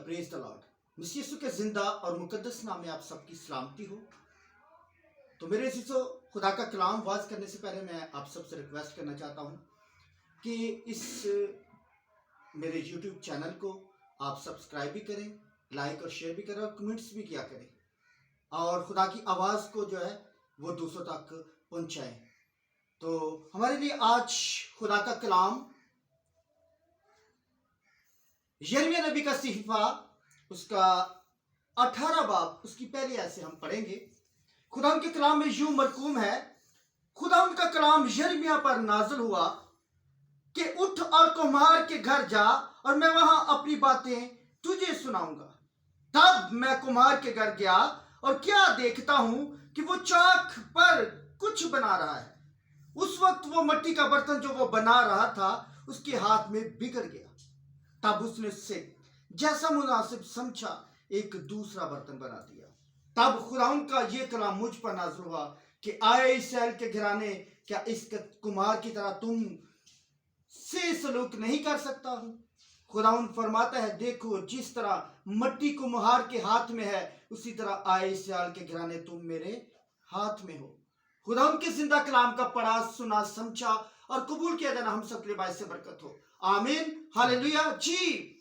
Praise the Lord. मसीह यीशु के जिंदा और मुकद्दस नाम में आप सबकी सलामती हो। तो मेरे अजीजों, खुदा का कलाम वाज करने से पहले मैं आप सबसे रिक्वेस्ट करना चाहता हूँ कि इस मेरे YouTube चैनल को आप सब्सक्राइब भी करें, लाइक और शेयर भी करें और कमेंट्स भी किया करें और खुदा की आवाज़ को जो है वो दूसरों तक पहुँचाएं। तो हमारे लिए आज खुदा का कलाम यिर्मयाह नबी का सहीफा उसका 18 बाब उसकी पहली आयत से हम पढ़ेंगे। खुदा के कलाम में यूं मरकूम है, खुदा का कलाम यिर्मयाह पर नाज़िल हुआ कि उठ और कुम्हार के घर जा और मैं वहां अपनी बातें तुझे सुनाऊंगा। तब मैं कुम्हार के घर गया और क्या देखता हूं कि वो चाक पर कुछ बना रहा है। उस वक्त वो मिट्टी का बर्तन जो वो बना रहा था उसके हाथ में बिगड़ गया। तब उसने उससे जैसा मुनासिब समझा एक दूसरा बर्तन बना दिया। तब खुदावंद का ये कलाम मुझ पर नाज़िल हुआ कि आए इस्राएल के घराने, क्या इस कुम्हार की तरह तुम से सलूक नहीं कर सकता हूं। खुदावंद फरमाता है, देखो जिस तरह मिट्टी कुम्हार के हाथ में है उसी तरह आए इस्राएल के घराने तुम मेरे हाथ में हो। खुदावंद के जिंदा कलाम का पढ़ा, सुना, समझा और कबूल किया जाना हम सबके लिए बाइस से बरकत हो। आमीन, हालेलुया जी।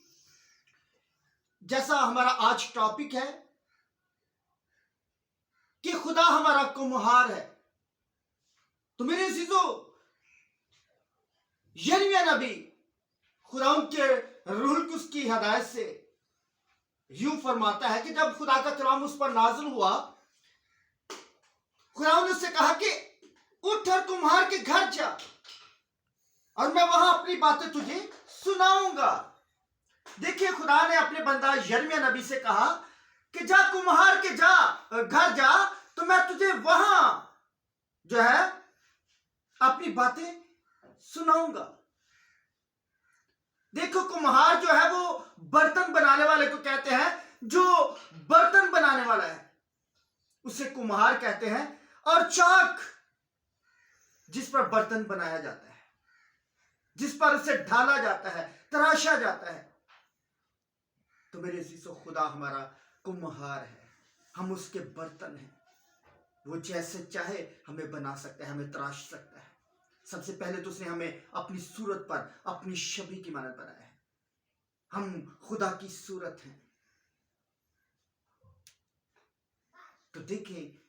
जैसा हमारा आज टॉपिक है कि खुदा हमारा कुम्हार है, तो मेरे अजीजों, यिर्मयाह नबी खुदावंद के रूह कुद्स की हिदायत से यूं फरमाता है कि जब खुदा का कलाम उस पर नाज़िल हुआ, खुदावंद ने उससे कहा कि उठ और कुम्हार के घर जा और मैं वहां अपनी बातें तुझे सुनाऊंगा। देखिए, खुदा ने अपने बंदा यिर्मयाह नबी से कहा कि जा कुम्हार के घर जा तो मैं तुझे वहां जो है अपनी बातें सुनाऊंगा। देखो, कुम्हार जो है वो बर्तन बनाने वाले को कहते हैं, जो बर्तन बनाने वाला है उसे कुम्हार कहते हैं, और चाक जिस पर बर्तन बनाया जाता है, जिस पर उसे ढाला जाता है, तराशा जाता है। तो मेरे अजीजों, खुदा हमारा कुम्हार है, हम उसके बर्तन हैं। वो जैसे चाहे हमें बना सकता है, हमें तराश सकता है। सबसे पहले तो उसने हमें अपनी सूरत पर अपनी छवि की मानद बनाया है। हम खुदा की सूरत हैं। तो देखिए,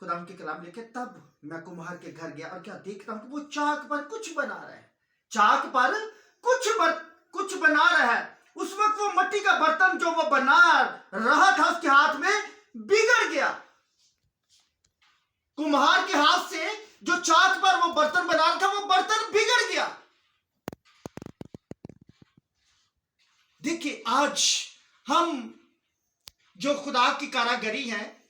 खुदा के कलाम लिखे, तब मैं कुम्हार के घर गया और क्या देखता हूं कि वो चाक पर कुछ बना रहा है। चाक पर कुछ बना रहा है। उस वक्त वो मिट्टी का बर्तन जो वो बना रहा था उसके हाथ में बिगड़ गया। कुम्हार के हाथ से जो चाक पर वो बर्तन बना रहा था वो बर्तन बिगड़ गया। देखिए, आज हम जो खुदा की कारागरी हैं,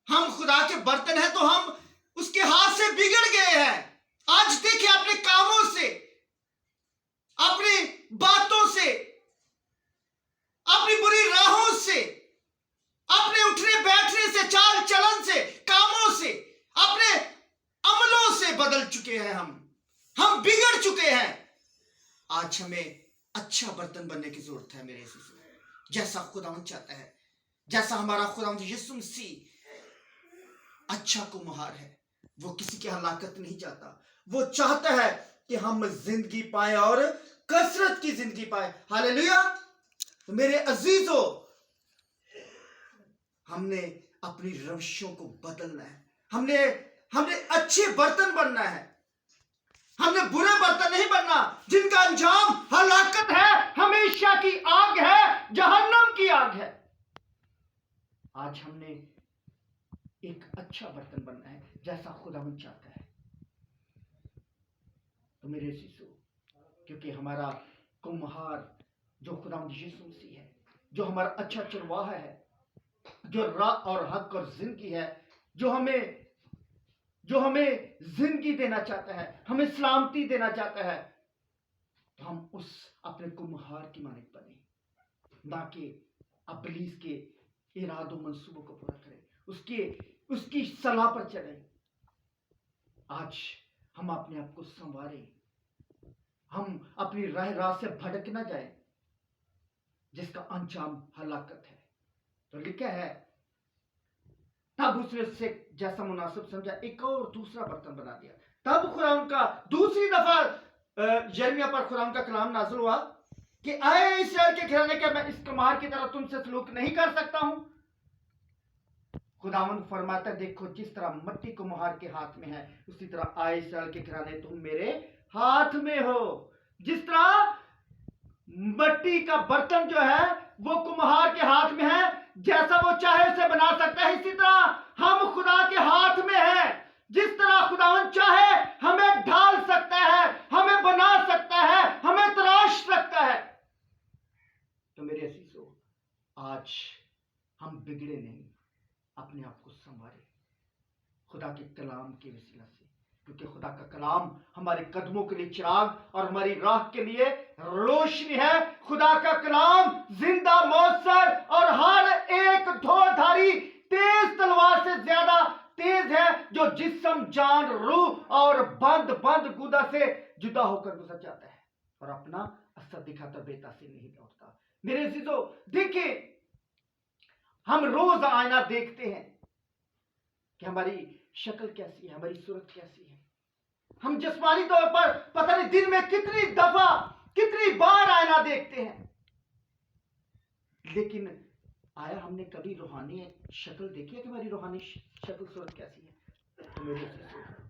हम खुदा के बर्तन हैं, तो हम उसके हाथ से बिगड़ गए हैं। आज देखिए, अपने कामों से, अपनी बातों से, अपनी बुरी राहों से, अपने उठने बैठने से, चाल चलन से, कामों से, अपने अमलों से बदल चुके हैं। हम बिगड़ चुके हैं। आज हमें अच्छा बर्तन बनने की जरूरत है मेरे यीशु, जैसा खुदावंद चाहता है, जैसा हमारा खुदावंद यीशु मसीह अच्छा कुम्हार है। वो किसी की हलाकत नहीं चाहता। वो चाहता है कि हम जिंदगी पाए और कसरत की जिंदगी पाए। हालेलुया। तो मेरे अजीजों, हमने अपनी रविशों को बदलना है। हमने अच्छे बर्तन बनना है। हमने बुरे बर्तन नहीं बनना जिनका अंजाम हलाकत है, हमेशा की आग है, जहन्नम की आग है। आज हमने एक अच्छा बर्तन बनना है जैसा खुदावंद चाहता है। तो मेरे यीशु, क्योंकि हमारा कुम्हार जो खुदावंद यीशु मसीह है, जो हमारा अच्छा चरवाहा है, जो राह और हक और जिंदगी है, जो हमें जिंदगी देना चाहता है, हमें सलामती देना चाहता है, तो हम उस अपने कुम्हार की मानिक बने, ना कि इब्लीस के इरादों मंसूबों को पूरा करें, उसकी सलाह पर चले। आज हम अपने आप को संवारें, हम अपनी राह से भटक ना जाए। जिसका अंजाम हलाकत है। तो लिखा है, तब उसने उससे जैसा मुनासिब समझा एक और दूसरा बर्तन बना दिया। तब खुदा उनका दूसरी दफा यिर्मयाह पर खुदा उनका कलाम नाज़िल हुआ कि आए इस्राएल के घराने के, मैं इस कुम्हार की तरह तुमसे सलूक नहीं कर सकता हूं। खुदावंद फरमाता, देखो जिस तरह मट्टी कुम्हार के हाथ में है, उसी तरह आए इस्राएल के घराने तुम मेरे हाथ में हो। जिस तरह मट्टी का बर्तन जो है वो कुम्हार के हाथ में है, जैसा वो चाहे उसे बना सकता है, इसी तरह हम खुदा के हाथ में हैं। जिस तरह खुदावंद चाहे हमें ढाल सकता है, हमें बना सकता है, हमें तराश सकता है। तो मेरे अजीजों, आज हम बिगड़े नहीं, अपने आप को संवारे खुदा के कलाम के वसीला से, क्योंकि खुदा का कलाम हमारे कदमों के लिए चिराग और हमारी राह के लिए रोशनी है। खुदा का कलाम जिंदा मौसर और हर एक धोधारी तेज तलवार से ज्यादा तेज है, जो जिस्म जान रूह और बंद बंद गुदा से जुदा होकर गुजर जाता है और अपना असर दिखाता बेतासी नहीं लौटता। मेरे अजीजों, देखिए, हम रोज आईना देखते हैं कि हमारी शक्ल कैसी है, हमारी सूरत कैसी है। हम जिस्मानी तौर पर पता नहीं दिन में कितनी दफा कितनी बार आईना देखते हैं, लेकिन आया हमने कभी रूहानी शक्ल देखी है कि हमारी रूहानी शक्ल सूरत कैसी है? तो मेरे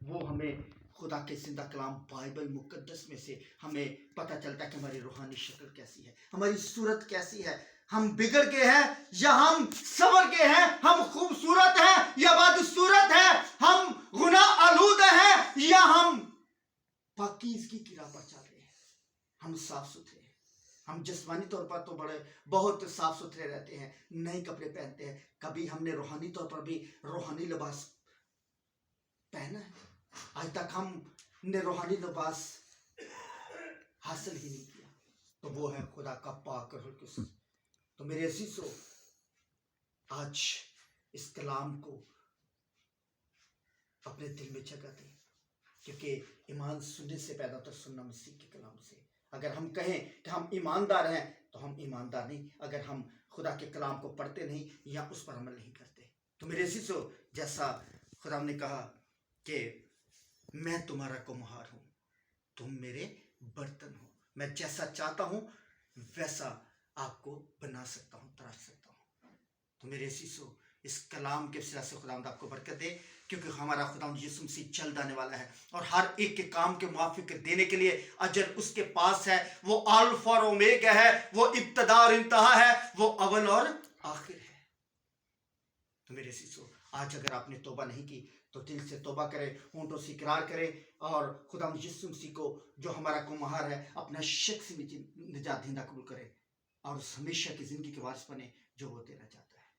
वो हमें खुदा के जिंदा कलाम बाइबल मुकद्दस में से हमें पता चलता है कि हमारी रूहानी शक्ल कैसी है, हमारी सूरत कैसी है। हम बिगड़ गए हैं या हम संवर गए हैं, हम खूबसूरत हैं या बदसूरत हैं, हम गुनाह आलूद हैं या हम पाकीज़गी की राह पर चल रहे हैं। हम साफ सुथरे, हम जिस्मानी तौर पर तो बड़े बहुत साफ सुथरे रहते हैं, नए कपड़े पहनते हैं, कभी हमने रूहानी तौर पर भी रूहानी लिबास पहना है? आज तक हमने रूहानी लिबास हासिल ही नहीं किया। तो वो है खुदा का पाक रूह कुद्स। तो मेरे अजीजों, आज इस कलाम को अपने दिल में जगह दें, क्योंकि ईमान सुनने से पैदा होता है, सुनना मसीह के कलाम से। अगर हम कहें कि हम ईमानदार हैं तो हम ईमानदार नहीं, अगर हम खुदा के कलाम को पढ़ते नहीं या उस पर अमल नहीं करते। तो मेरे अजीजों, जैसा खुदा ने कहा कि मैं तुम्हारा कुम्हार हूँ, तुम मेरे बर्तन हो, मैं जैसा चाहता हूँ वैसा आपको बना सकता हूँ, तराश सकता हूँ। तो मेरे अजीजों, इस कलाम के सिरा से खुदावंद आपको बरकत दे, क्योंकि हमारा खुदावंद यीशु मसीह जल्द आने वाला है और हर एक के काम के मुआफिक देने के लिए अजर उसके पास है। वो अल्फा और ओमेगा है, वो इब्तिदा और इंतहा है, वो अव्वल और आखिर है। तो मेरे अजीजों, आज अगर आपने तौबा नहीं की तो दिल से तौबा करें, होंठों से इकरार करें और खुदावंद यीशु मसीह को जो हमारा कुम्हार है अपना शख्सी निजात दहिंदा कबूल करें और उस हमेशा की जिंदगी के वारिस बने जो वो देना चाहता है।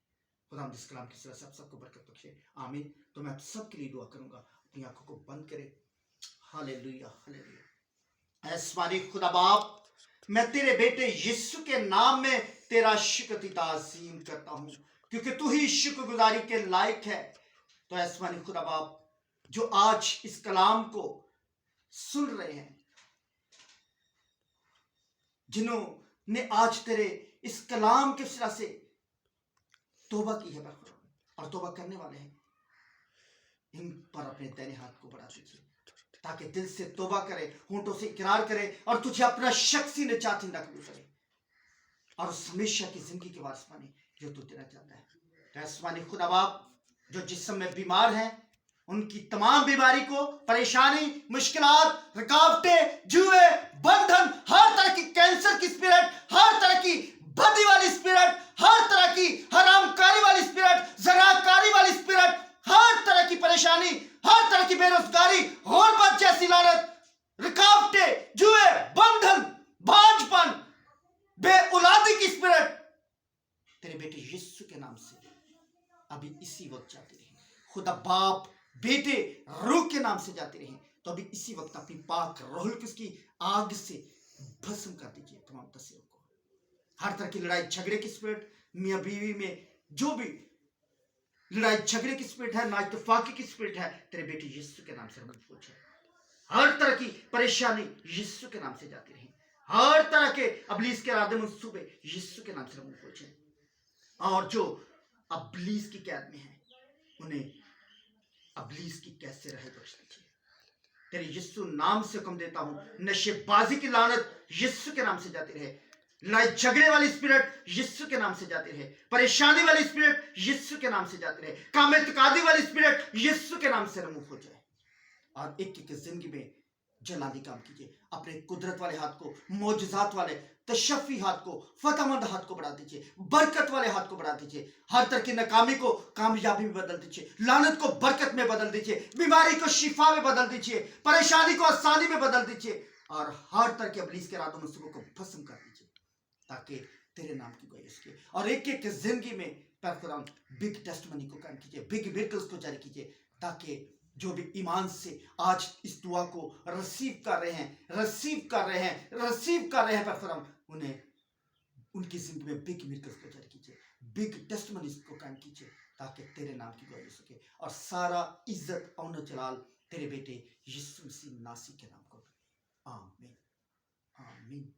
खुदावंद इस कलाम की सिरा से आप सबको बरकत बख्शे, आमीन। तो मैं आप सबके लिए दुआ करूंगा, अपनी आंखों को बंद करें। Hallelujah, hallelujah. आसमानी खुदा बाप, मैं तेरे बेटे यीशु के नाम में तेरा शुक्र ताज़ीम करता हूँ, क्योंकि तू ही शुक्रगुजारी के लायक है। तो आसमानी खुदा बाप, जो आज इस कलाम को सुन रहे हैं, जिन्होंने आज तेरे इस कलाम के सिरा से तौबा की है और तौबा करने वाले हैं, इन पर अपने दाहिने हाथ को बढ़ा दीजिए ताकि दिल से तौबा करे, होंठों से इकरार करे और तुझे अपना शख्सी निजात दहिंदा कबूल करे और उस हमेशा की जिंदगी के वारिस बने जो तू देना चाहता है। तो आसमानी खुदा बाप, जो जिस्म में बीमार हैं, उनकी तमाम बीमारी को, परेशानी, मुश्किलात, रुकावटें, जुए, बंधन, हर तरह की कैंसर की स्पिरिट, हर तरह की बदी वाली स्पिरिट, हर तरह की हरामकारी वाली स्पिरिट, जनाकारी वाली स्पिरिट, हर तरह की परेशानी, हर तरह की बेरोजगारी, गुर्बत जैसी लानत, रुकावटें, जुए, बंधन, बांझपन, बेऔलादी की स्पिरिट तेरे बेटे यीशु के नाम से अभी इसी वक्त जाती रही। खुदा बाप, बेटे, रूह के नाम से जाती रही। तो अभी इसी वक्त अपनी पाक रूह की आग से भस्म कर दीजिए तमाम तस्वीरों को। हर तरह की लड़ाई झगड़े की स्पिरिट, मियां बीवी में जो भी लड़ाई झगड़े की स्पिरिट है, नाइतफाकी की स्पिरिट है, तेरे बेटे यीशु के नाम से मजबूत है। हर तरह की परेशानी यीशु के नाम से जाती रही। हर तरह के अबलीस के इरादे मंसूबे यीशु यीशु के नाम से रिमूव हो जाए। और जो अब्लीस की कैद में है उन्हें अब्लीस की कैद से रहे बख्श दीजिए। तेरे यीशु नाम से हुक्म देता हूं, नशेबाजी की लानत यीशु के नाम से जाती रहे, लड़ाई झगड़े वाली स्पिरिट यीशु के नाम से जाती रहे, परेशानी वाली स्पिरिट यीशु के नाम से जाती रहे, काम इत्कादी वाली स्पिरिट यीशु के नाम से रिमूव हो जाए। और एक एक जिंदगी में जलाली काम कीजिए। अपने कुदरत वाले हाथ को, मौजूदात वाले तशफ़ी हाथ को, फतहमंद हाथ को बढ़ा दीजिए, बरकत वाले हाथ को बढ़ा दीजिए। हर तरह की नाकामी को कामयाबी में बदल दीजिए, लानत को बरकत में बदल दीजिए, बीमारी को शिफा में बदल दीजिए, परेशानी को आसानी में बदल दीजिए, और हर तरह के इब्लीस के रातों मंसूबों को भस्म कर दीजिए, ताकि तेरे नाम की गवाही सके। और एक एक जिंदगी में परफुरान बिग टेस्टमनी को कायम कीजिए, बिग मिरेकल्स को जारी कीजिए, ताकि जो भी ईमान से आज इस दुआ को रिसीव कर रहे हैं परफुरान, उन्हें उनकी जिंदगी में बिग मिरेकल्स को जारी कीजिए, बिग टेस्टमनीज को कायम कीजिए, ताकि तेरे नाम की गवाही सके। और सारा इज्जत और जलाल तेरे बेटे यीशु मसीह नासी के नाम को। आमीन आमीन।